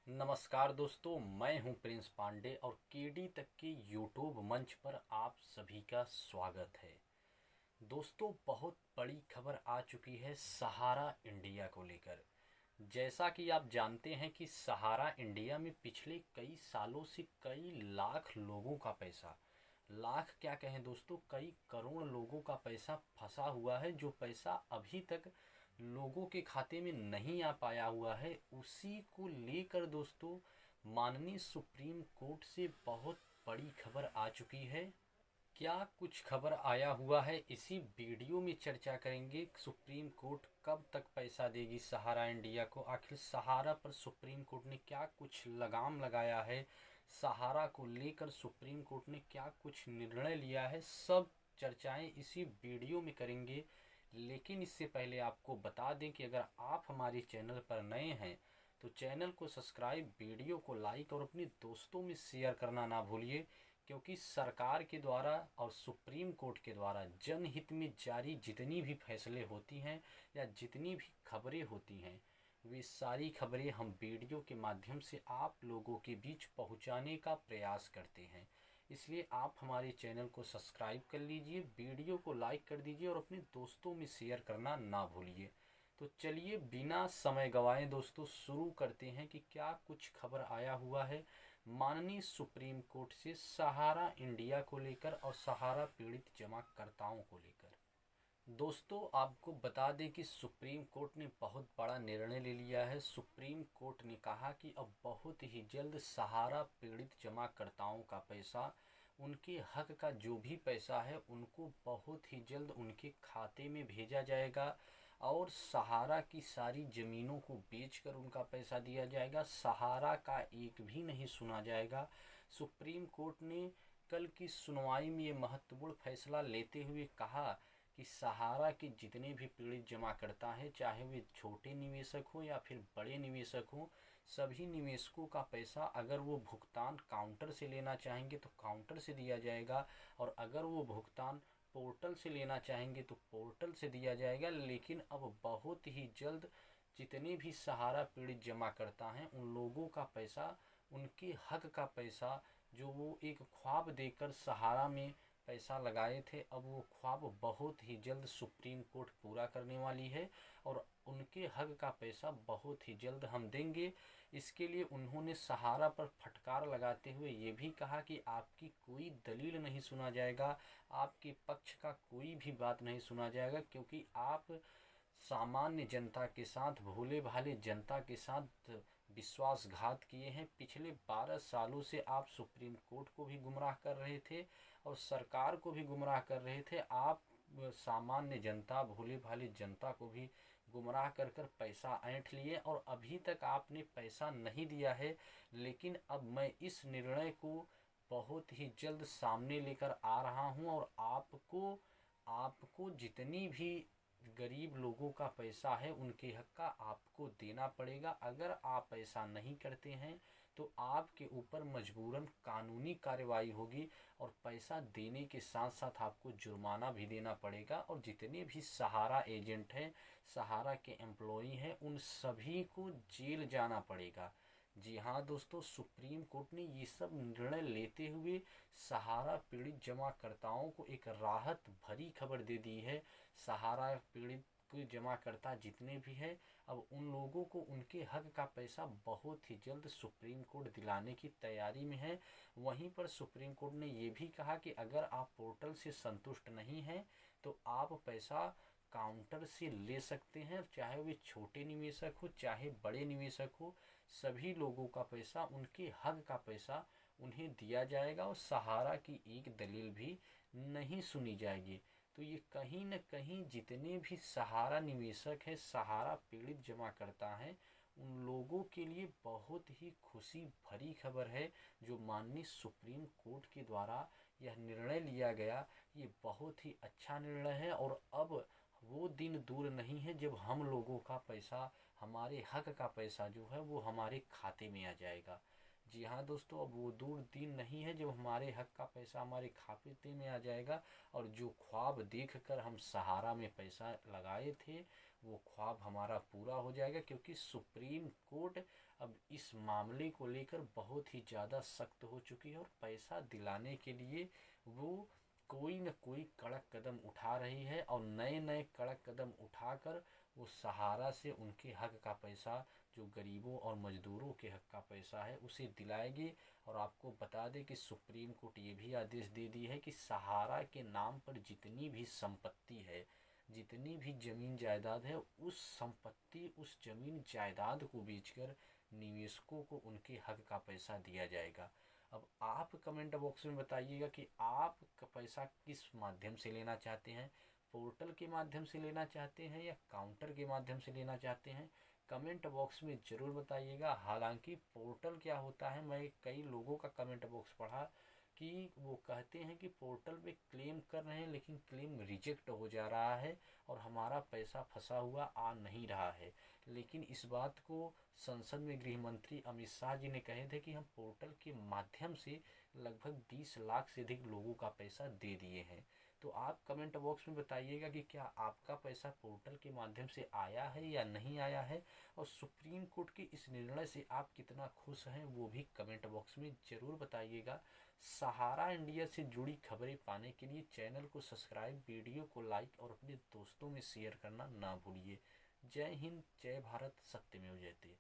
नमस्कार दोस्तों, मैं हूं प्रिंस पांडे और केडी तक के यूट्यूब मंच पर आप सभी का स्वागत है। दोस्तों, बहुत बड़ी खबर आ चुकी है सहारा इंडिया को लेकर। जैसा कि आप जानते हैं कि सहारा इंडिया में पिछले कई सालों से कई लाख लोगों का पैसा, लाख क्या कहें दोस्तों, कई करोड़ लोगों का पैसा फंसा हुआ है। जो पैसा अभी तक लोगों के खाते में नहीं आ पाया हुआ है, उसी को लेकर दोस्तों माननीय सुप्रीम कोर्ट से बहुत बड़ी खबर आ चुकी है। क्या कुछ खबर आया हुआ है, इसी वीडियो में चर्चा करेंगे। सुप्रीम कोर्ट कब तक पैसा देगी सहारा इंडिया को, आखिर सहारा पर सुप्रीम कोर्ट ने क्या कुछ लगाम लगाया है, सहारा को लेकर सुप्रीम कोर्ट ने क्या कुछ निर्णय लिया है, सब चर्चाएं इसी वीडियो में करेंगे। लेकिन इससे पहले आपको बता दें कि अगर आप हमारे चैनल पर नए हैं तो चैनल को सब्सक्राइब, वीडियो को लाइक और अपने दोस्तों में शेयर करना ना भूलिए, क्योंकि सरकार के द्वारा और सुप्रीम कोर्ट के द्वारा जनहित में जारी जितनी भी फैसले होती हैं या जितनी भी खबरें होती हैं, वे सारी खबरें हम वीडियो के माध्यम से आप लोगों के बीच पहुंचाने का प्रयास करते हैं। इसलिए आप हमारे चैनल को सब्सक्राइब कर लीजिए, वीडियो को लाइक कर दीजिए और अपने दोस्तों में शेयर करना ना भूलिए। तो चलिए बिना समय गवाए दोस्तों शुरू करते हैं कि क्या कुछ खबर आया हुआ है माननीय सुप्रीम कोर्ट से सहारा इंडिया को लेकर और सहारा पीड़ित जमाकर्ताओं को लेकर। दोस्तों, आपको बता दें कि सुप्रीम कोर्ट ने बहुत बड़ा निर्णय ले लिया है। सुप्रीम कोर्ट ने कहा कि अब बहुत ही जल्द सहारा पीड़ित जमाकर्ताओं का पैसा, उनके हक का जो भी पैसा है, उनको बहुत ही जल्द उनके खाते में भेजा जाएगा और सहारा की सारी ज़मीनों को बेचकर उनका पैसा दिया जाएगा। सहारा का एक भी नहीं सुना जाएगा। सुप्रीम कोर्ट ने कल की सुनवाई में ये महत्वपूर्ण फैसला लेते हुए कहा कि सहारा के जितने भी पीड़ित जमाकर्ता हैं, चाहे वे छोटे निवेशक हों या फिर बड़े निवेशक हों, सभी निवेशकों का पैसा अगर वो भुगतान काउंटर से लेना चाहेंगे तो काउंटर से दिया जाएगा, और अगर वो भुगतान पोर्टल से लेना चाहेंगे तो पोर्टल से दिया जाएगा। लेकिन अब बहुत ही जल्द जितने भी सहारा पीड़ित जमाकर्ता हैं, उन लोगों का पैसा, उनके हक का पैसा, जो वो एक ख्वाब देकर सहारा में पैसा लगाए थे, अब वो ख्वाब बहुत ही जल्द सुप्रीम कोर्ट पूरा करने वाली है और उनके हक का पैसा बहुत ही जल्द हम देंगे। इसके लिए उन्होंने सहारा पर फटकार लगाते हुए ये भी कहा कि आपकी कोई दलील नहीं सुना जाएगा, आपके पक्ष का कोई भी बात नहीं सुना जाएगा, क्योंकि आप सामान्य जनता के साथ, भोले भाले जनता के साथ विश्वासघात किए हैं। पिछले 12 सालों से आप सुप्रीम कोर्ट को भी गुमराह कर रहे थे और सरकार को भी गुमराह कर रहे थे। आप सामान्य जनता, भोले भाले जनता को भी गुमराह कर कर पैसा ऐंठ लिए और अभी तक आपने पैसा नहीं दिया है। लेकिन अब मैं इस निर्णय को बहुत ही जल्द सामने लेकर आ रहा हूं और आपको आपको जितनी भी गरीब लोगों का पैसा है, उनके हक का आपको देना पड़ेगा। अगर आप ऐसा नहीं करते हैं तो आपके ऊपर मजबूरन कानूनी कार्रवाई होगी और पैसा देने के साथ साथ आपको जुर्माना भी देना पड़ेगा। और जितने भी सहारा एजेंट हैं, सहारा के एम्प्लॉई हैं, उन सभी को जेल जाना पड़ेगा। जी हाँ दोस्तों, सुप्रीम कोर्ट ने ये सब निर्णय लेते हुए सहारा पीड़ित जमाकर्ताओं को एक राहत भरी खबर दे दी है। सहारा पीड़ित के जमाकर्ता जितने भी हैं, अब उन लोगों को उनके हक का पैसा बहुत ही जल्द सुप्रीम कोर्ट दिलाने की तैयारी में है। वहीं पर सुप्रीम कोर्ट ने ये भी कहा कि अगर आप पोर्टल से संतुष्ट नहीं हैं तो आप पैसा काउंटर से ले सकते हैं, चाहे वे छोटे निवेशक हो चाहे बड़े निवेशक हो, सभी लोगों का पैसा, उनके हक का पैसा उन्हें दिया जाएगा और सहारा की एक दलील भी नहीं सुनी जाएगी। तो ये कहीं न कहीं जितने भी सहारा निवेशक हैं, सहारा पीड़ित जमाकर्ता हैं, उन लोगों के लिए बहुत ही खुशी भरी खबर है। जो माननीय सुप्रीम कोर्ट के द्वारा यह निर्णय लिया गया, ये बहुत ही अच्छा निर्णय है और अब वो दिन दूर नहीं है जब हम लोगों का पैसा, हमारे हक का पैसा जो है वो हमारे खाते में आ जाएगा। जी हाँ दोस्तों, अब वो दूर दिन नहीं है जब हमारे हक का पैसा हमारे खाते में आ जाएगा और जो ख्वाब देख कर हम सहारा में पैसा लगाए थे वो ख्वाब हमारा पूरा हो जाएगा, क्योंकि सुप्रीम कोर्ट अब इस मामले को लेकर बहुत ही ज़्यादा सख्त हो चुकी है और पैसा दिलाने के लिए वो कोई न कोई कड़क कदम उठा रही है और नए नए कड़क कदम उठाकर वो सहारा से उनके हक का पैसा, जो गरीबों और मजदूरों के हक का पैसा है, उसे दिलाएगी। और आपको बता दें कि सुप्रीम कोर्ट ये भी आदेश दे दी है कि सहारा के नाम पर जितनी भी संपत्ति है, जितनी भी ज़मीन जायदाद है, उस संपत्ति उस ज़मीन जायदाद को बेचकर निवेशकों को उनके हक का पैसा दिया जाएगा। अब आप कमेंट बॉक्स में बताइएगा कि आप पैसा किस माध्यम से लेना चाहते हैं, पोर्टल के माध्यम से लेना चाहते हैं या काउंटर के माध्यम से लेना चाहते हैं। कमेंट बॉक्स में ज़रूर बताइएगा। हालांकि पोर्टल क्या होता है, मैं कई लोगों का कमेंट बॉक्स पढ़ा कि वो कहते हैं कि पोर्टल पे क्लेम कर रहे हैं लेकिन क्लेम रिजेक्ट हो जा रहा है और हमारा पैसा फंसा हुआ आ नहीं रहा है। लेकिन इस बात को संसद में गृह मंत्री अमित शाह जी ने कहे थे कि हम पोर्टल के माध्यम से लगभग 20 लाख से अधिक लोगों का पैसा दे दिए हैं। तो आप कमेंट बॉक्स में बताइएगा कि क्या आपका पैसा पोर्टल के माध्यम से आया है या नहीं आया है, और सुप्रीम कोर्ट के इस निर्णय से आप कितना खुश हैं वो भी कमेंट बॉक्स में ज़रूर बताइएगा। सहारा इंडिया से जुड़ी खबरें पाने के लिए चैनल को सब्सक्राइब, वीडियो को लाइक और अपने दोस्तों में शेयर करना ना भूलिए। जय हिंद, जय भारत, सत्यमेव जयते।